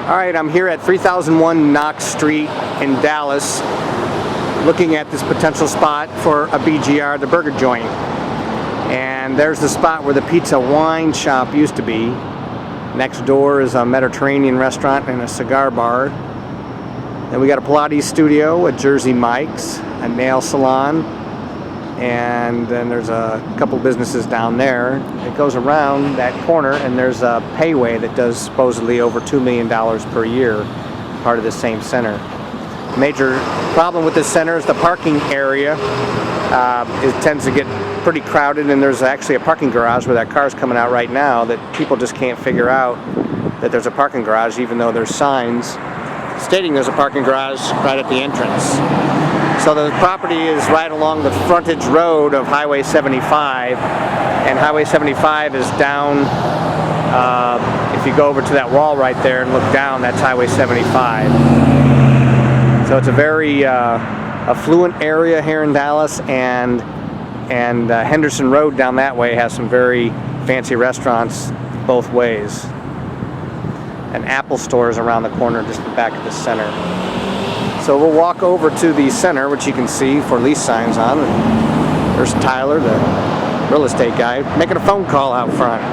Alright, I'm here at 3001 Knox Street in Dallas looking at this potential spot for a BGR The Burger Joint. And there's the spot where the pizza wine shop used to be. Next door is a Mediterranean restaurant and a cigar bar. Then we got a Pilates studio, a Jersey Mike's, a nail salon, and then there's a couple businesses down there. It goes around that corner and there's a payway that does supposedly over $2 million per year, part of the same center. Major problem with this center is the parking area. It tends to get pretty crowded, and there's actually a parking garage where that car's coming out right now that people just can't figure out that there's a parking garage, even though there's signs stating there's a parking garage right at the entrance. So the property is right along the frontage road of Highway 75, and Highway 75 is down, if you go over to that wall right there and look down, that's Highway 75. So it's a very affluent area here in Dallas, and Henderson Road down that way has some very fancy restaurants both ways. And Apple store is around the corner just in the back of the center. So we'll walk over to the center, which you can see for lease signs on. And there's Tyler, the real estate guy, making a phone call out front.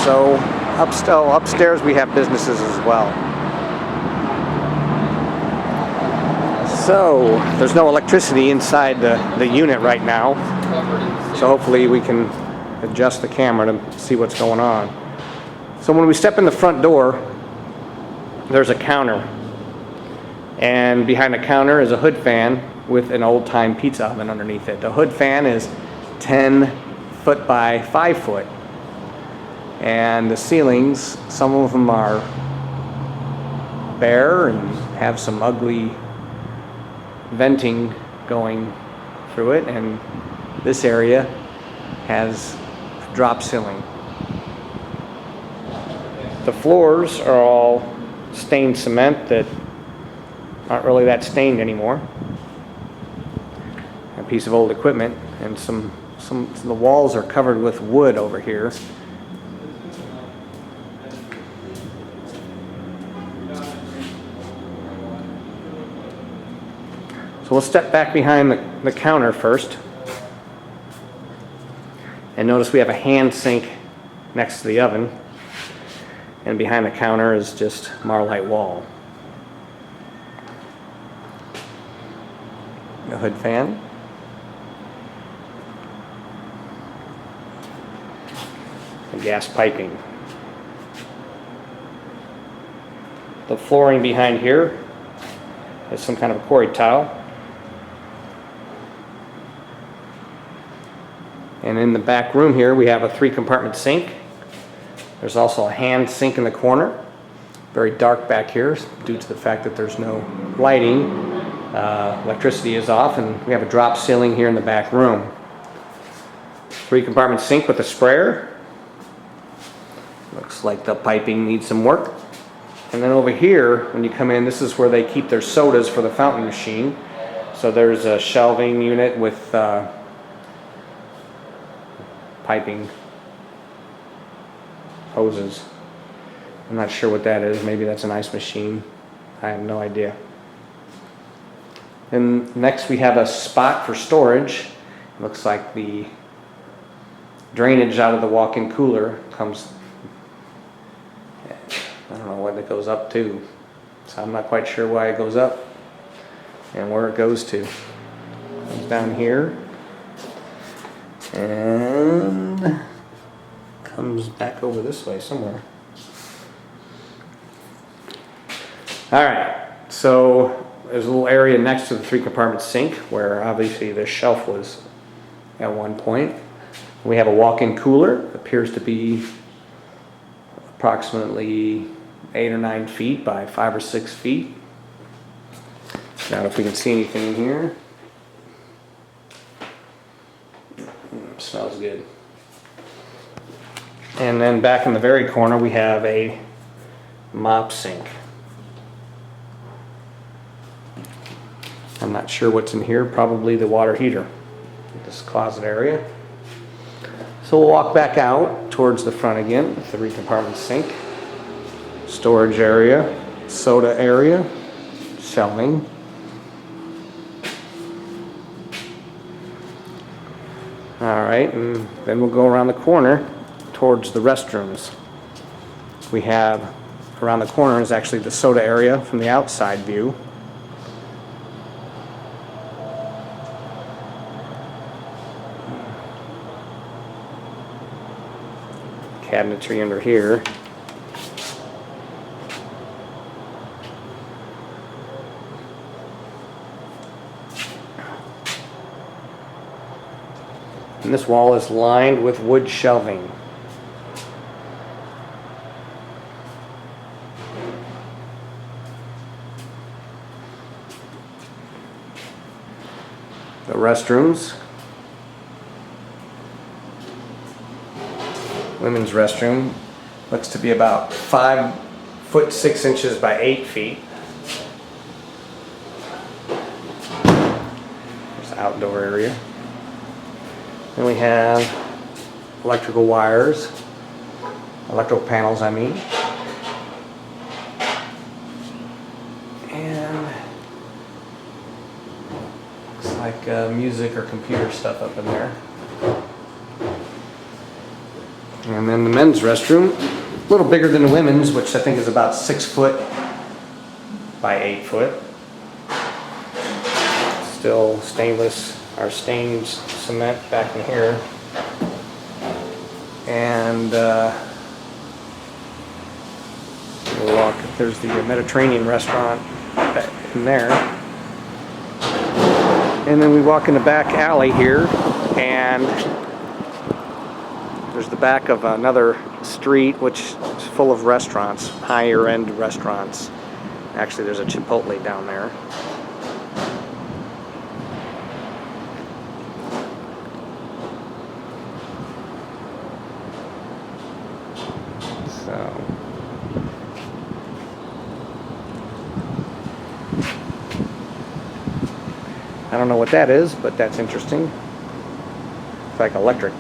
So upstairs we have businesses as well. So there's no electricity inside the unit right now. So hopefully we can adjust the camera to see what's going on. So when we step in the front door, there's a counter. And behind the counter is a hood fan with an old-time pizza oven underneath it. The hood fan is 10 foot by 5 foot. And the ceilings, some of them are bare and have some ugly venting going through it. And this area has a drop ceiling. The floors are all stained cement that aren't really that stained anymore. A piece of old equipment, and the walls are covered with wood over here. So we'll step back behind the counter first, and notice we have a hand sink next to the oven, and behind the counter is just Marlite wall. A hood fan. And gas piping. The flooring behind here is some kind of a quarry tile. And in the back room here we have a 3-compartment sink. There's also a hand sink in the corner. Very dark back here due to the fact that there's no lighting. Electricity is off, and we have a drop ceiling here in the back room. 3-compartment sink with a sprayer. Looks like the piping needs some work. And then over here, when you come in, this is where they keep their sodas for the fountain machine. So there's a shelving unit with piping hoses. I'm not sure what that is. Maybe that's an ice machine. I have no idea. And next we have a spot for storage. It looks like the drainage out of the walk-in cooler comes, I don't know what it goes up to. So I'm not quite sure why it goes up and where it goes to. It comes down here and comes back over this way somewhere. Alright, so there's a little area next to the 3-compartment sink where obviously the shelf was at one point. We have a walk-in cooler. It appears to be approximately 8 or 9 feet by 5 or 6 feet. Now if we can see anything in here. Smells good. And then back in the very corner we have a mop sink. I'm not sure what's in here, probably the water heater, this closet area. So we'll walk back out towards the front again with the 3-compartment sink. storage area, soda area, shelving. Alright, and then we'll go around the corner towards the restrooms. We have around the corner is actually the soda area from the outside view. Cabinetry under here. And this wall is lined with wood shelving. The restrooms. Women's restroom looks to be about 5 foot 6 inches by 8 feet. There's the outdoor area. Then we have electrical wires, electrical panels I mean. And looks like music or computer stuff up in there. And then the men's restroom, a little bigger than the women's, which I think is about 6 foot by 8 foot. Still stainless or stained cement back in here. And we'll walk, there's the Mediterranean restaurant back in there. And then we walk in the back alley here, and there's the back of another street which is full of restaurants, higher end restaurants. Actually, there's a Chipotle down there. So I don't know what that is, but that's interesting. It's like electric.